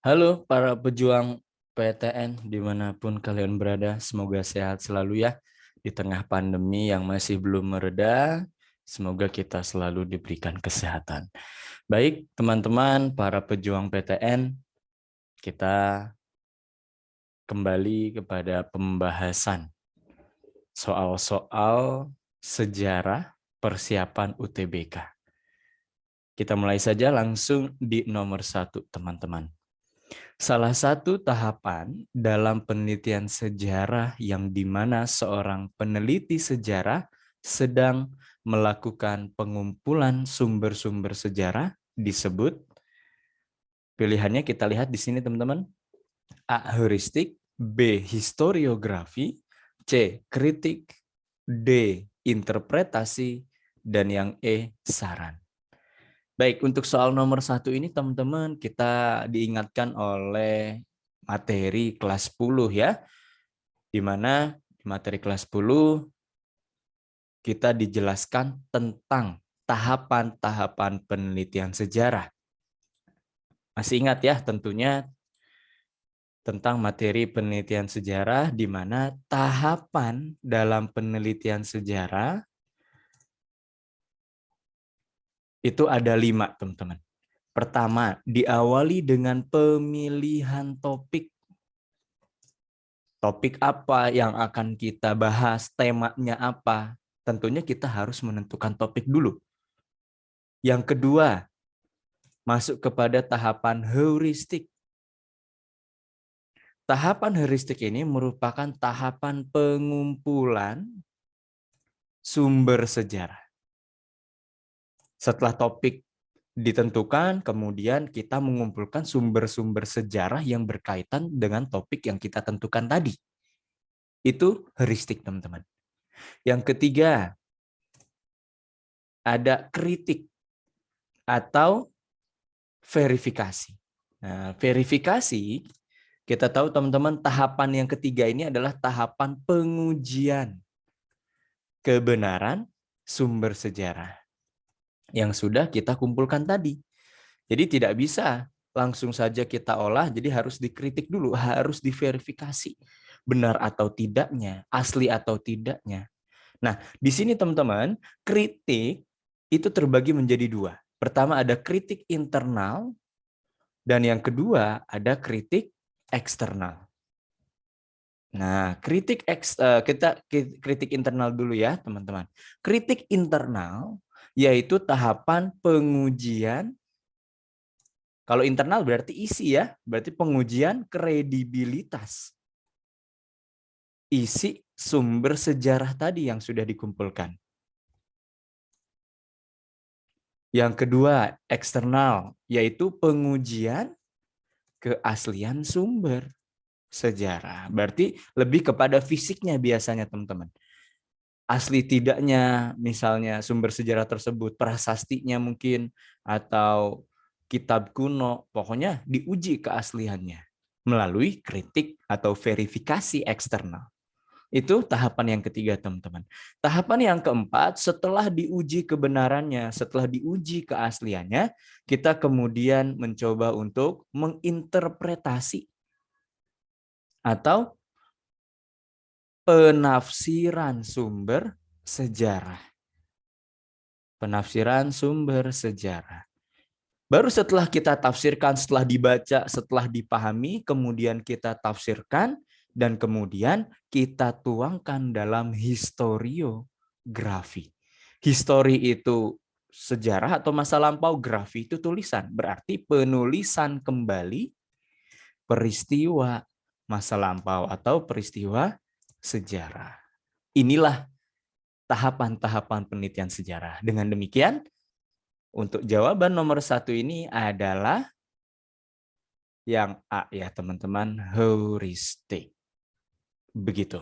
Halo para pejuang PTN dimanapun kalian berada, semoga sehat selalu ya di tengah pandemi yang masih belum mereda. Semoga kita selalu diberikan kesehatan. Baik teman-teman para pejuang PTN, kita kembali kepada pembahasan soal-soal sejarah persiapan UTBK. Kita mulai saja langsung di nomor 1 teman-teman. Salah satu tahapan dalam penelitian sejarah yang dimana seorang peneliti sejarah sedang melakukan pengumpulan sumber-sumber sejarah disebut, pilihannya kita lihat di sini teman-teman, A. Heuristik, B. Historiografi, C. Kritik, D. Interpretasi, dan yang E. Saran. Baik, untuk soal nomor 1 ini teman-teman kita diingatkan oleh materi kelas 10 ya. Di mana di materi kelas 10 kita dijelaskan tentang tahapan-tahapan penelitian sejarah. Masih ingat ya tentunya tentang materi penelitian sejarah di mana tahapan dalam penelitian sejarah itu ada 5 teman-teman. Pertama, diawali dengan pemilihan topik. Topik apa yang akan kita bahas, temanya apa. Tentunya kita harus menentukan topik dulu. Yang kedua, masuk kepada tahapan heuristik. Tahapan heuristik ini merupakan tahapan pengumpulan sumber sejarah. Setelah topik ditentukan, kemudian kita mengumpulkan sumber-sumber sejarah yang berkaitan dengan topik yang kita tentukan tadi. Itu heuristik, teman-teman. Yang ketiga, ada kritik atau verifikasi. Nah, verifikasi, kita tahu teman-teman tahapan yang ketiga ini adalah tahapan pengujian kebenaran sumber sejarah yang sudah kita kumpulkan tadi. Jadi tidak bisa langsung saja kita olah, jadi harus dikritik dulu, harus diverifikasi. Benar atau tidaknya, asli atau tidaknya. Nah, di sini teman-teman, kritik itu terbagi menjadi 2. Pertama ada kritik internal, dan yang kedua ada kritik eksternal. Nah, kita kritik internal dulu ya, teman-teman. Kritik internal yaitu tahapan pengujian. Kalau internal berarti isi ya, berarti pengujian kredibilitas isi sumber sejarah tadi yang sudah dikumpulkan. Yang kedua, eksternal, yaitu pengujian keaslian sumber sejarah. Berarti lebih kepada fisiknya biasanya, teman-teman. Asli tidaknya, misalnya sumber sejarah tersebut, prasastinya mungkin, atau kitab kuno, pokoknya diuji keasliannya melalui kritik atau verifikasi eksternal. Itu tahapan yang ketiga, teman-teman. Tahapan yang keempat, setelah diuji kebenarannya, setelah diuji keasliannya, kita kemudian mencoba untuk menginterpretasi atau penafsiran sumber sejarah. Penafsiran sumber sejarah. Baru setelah kita tafsirkan, setelah dibaca, setelah dipahami, kemudian kita tafsirkan, dan kemudian kita tuangkan dalam historiografi. Histori itu sejarah atau masa lampau, grafi itu tulisan. Berarti penulisan kembali peristiwa masa lampau atau peristiwa sejarah. Inilah tahapan-tahapan penelitian sejarah. Dengan demikian, untuk jawaban nomor 1 ini adalah yang A ya teman-teman, heuristik. Begitu.